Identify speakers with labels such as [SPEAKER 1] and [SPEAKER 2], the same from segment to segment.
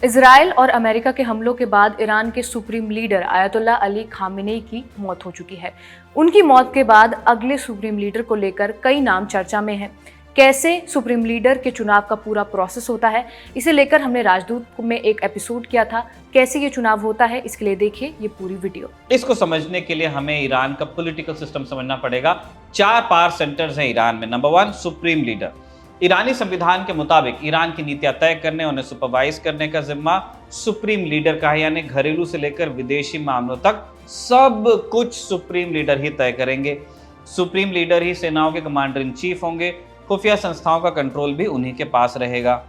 [SPEAKER 1] Israel और America के हमलों के बाद ईरान के supreme leader Ayatollah Ali Khamenei की मौत हो चुकी है। उनकी मौत के बाद अगले सुप्रीम लीडर को लेकर कई नाम चर्चा में हैं। कैसे सुप्रीम लीडर के चुनाव का पूरा प्रोसेस होता है, इसे लेकर हमने राजदूत में एक एपिसोड किया था। कैसे ये चुनाव होता है, इसके लिए देखिए ये पूरी वीडियो।
[SPEAKER 2] इसको समझने के लिए हमें ईरान का पॉलिटिकल सिस्टम समझना पड़ेगा। 4 पावर सेंटर्स हैं ईरान में। Number 1 supreme leader. ईरानी संविधान के मुताबिक ईरान की नीतियां तय करने, उन्हें सुपरवाइज करने का जिम्मा सुप्रीम लीडर का है, यानी घरेलू से लेकर विदेशी मामलों तक सब कुछ सुप्रीम लीडर ही तय करेंगे। सुप्रीम लीडर ही सेनाओं के कमांडर इन चीफ होंगे। खुफिया संस्थाओं का कंट्रोल भी उन्हीं के पास रहेगा।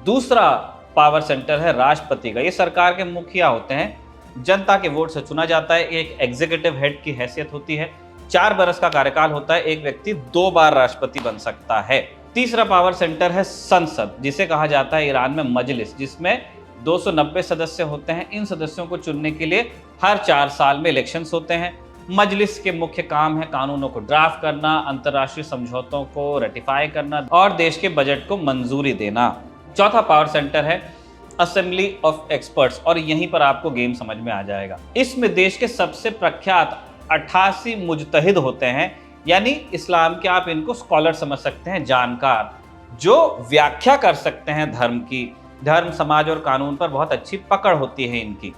[SPEAKER 2] दूसरा पावर सेंटर है राष्ट्रपति का। ये सरकार के मुखिया होते हैं, जनता के वोट से चुना जाता है। एक एग्जीक्यूटिव हेड की हैसियत होती है। 4 बरस का कार्यकाल होता है। एक व्यक्ति 2 बार राष्ट्रपति बन सकता है। तीसरा पावर सेंटर है संसद, जिसे कहा जाता है ईरान में मजलिस, जिसमें 290 सदस्य होते हैं। इन सदस्यों को चुनने के लिए हर 4 साल में इलेक्शंस होते हैं। मजलिस के मुख्य काम है कानूनों को ड्राफ्ट करना, अंतर्राष्ट्रीय समझौतों को रेटिफाई करना और देश के बजट को मंजूरी देना। चौथा पावर सेंटर है असेंबली ऑफ एक्सपर्ट्स, और यहीं पर आपको गेम समझ में आ जाएगा। इसमें देश के सबसे प्रख्यात 88 मुजतहिद होते हैं, यानी इस्लाम के आप इनको स्कॉलर समझ सकते हैं, जानकार, जो व्याख्या कर सकते हैं धर्म की। धर्म, समाज और कानून पर बहुत अच्छी पकड़ होती है इनकी।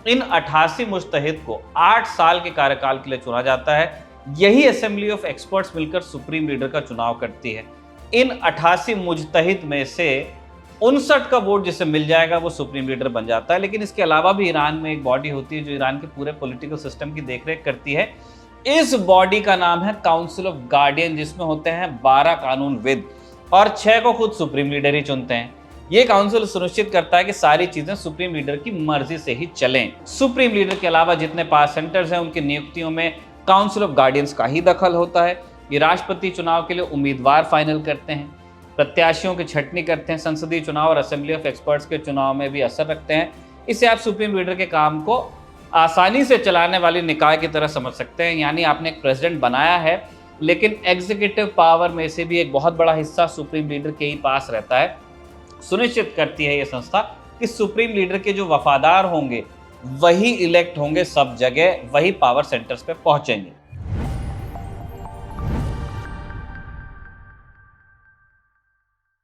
[SPEAKER 2] इन 88 मुजतहिद को 8 साल के कार्यकाल के लिए चुना जाता है। यही असेंबली ऑफ एक्सपर्ट्स मिलकर सुप्रीम लीडर का चुनाव करती है। इन 88 मुजतहिद में से 59 का वोट जिसे मिल जाएगा वो सुप्रीम लीडर बन जाता है। लेकिन इसके अलावा भी ईरान में एक बॉडी होती है जो ईरान के पूरे पॉलिटिकल सिस्टम की देखरेख करती है। इस बॉडी का नाम है काउंसिल ऑफ गार्डियन, जिसमें होते हैं 12 कानूनविद और 6 को खुद सुप्रीम लीडर ही चुनते हैं। ये काउंसिल सुनिश्चित करता है कि सारी चीजें सुप्रीम लीडर की मर्जी से ही चलें। सुप्रीम लीडर के अलावा जितने पावर सेंटर्स हैं उनकी नियुक्तियों में काउंसिल ऑफ गार्डियंस का ही दखल होता है। ये राष्ट्रपति चुनाव के लिए उम्मीदवार फाइनल करते हैं, प्रत्याशियों की छटनी करते हैं, संसदीय चुनाव और असेंबली ऑफ एक्सपर्ट्स के चुनाव में भी असर रखते हैं। इससे आप सुप्रीम लीडर के काम को आसानी से चलाने वाली निकाय की तरह समझ सकते हैं। यानी आपने एक प्रेसिडेंट बनाया है, लेकिन एग्जीक्यूटिव पावर में से भी एक बहुत बड़ा हिस्सा सुप्रीम लीडर के ही पास रहता है। सुनिश्चित करती है ये संस्था कि सुप्रीम लीडर के जो वफादार होंगे वही इलेक्ट होंगे सब जगह, वही पावर सेंटर्स पे पहुंचेंगे।